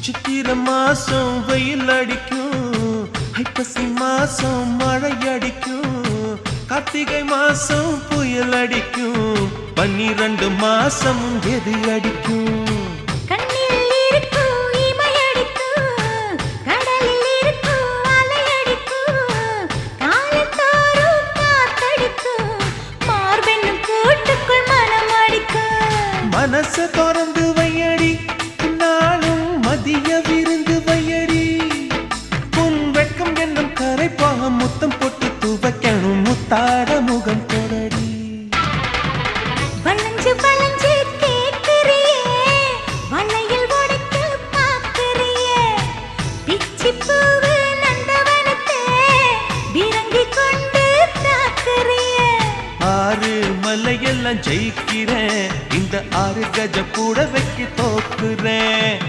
சித்திர மாசம் வெயில் அடிக்கும், ஐப்பசி மாசம் மழை அடிக்கும், கார்த்திகை மாசம் புயல் அடிக்கும், 12 மாசம் எது அடிக்கும்? மனச தொடர்ந்து வையடி, நாளும் மதிய விருந்து வையடி, உன் வெட்கம் என்னும் கரைப்பாக முத்தம் போட்டு துவைக்கணும், முத்தாட முகம் தொடடி. வளைஞ்சு வளைஞ்சு கேட்கிறியே, வளையல் உடைக்க பார்க்கிறியே, பிச்சி பூவு நந்தவனத்தே விரங்கி கொண்டு தாக்குறியே. 6 மலையெல்லாம் ஜெயிக்கிறேன், இந்த 6 கஜ கூட வைக்க தோக்குறேன்.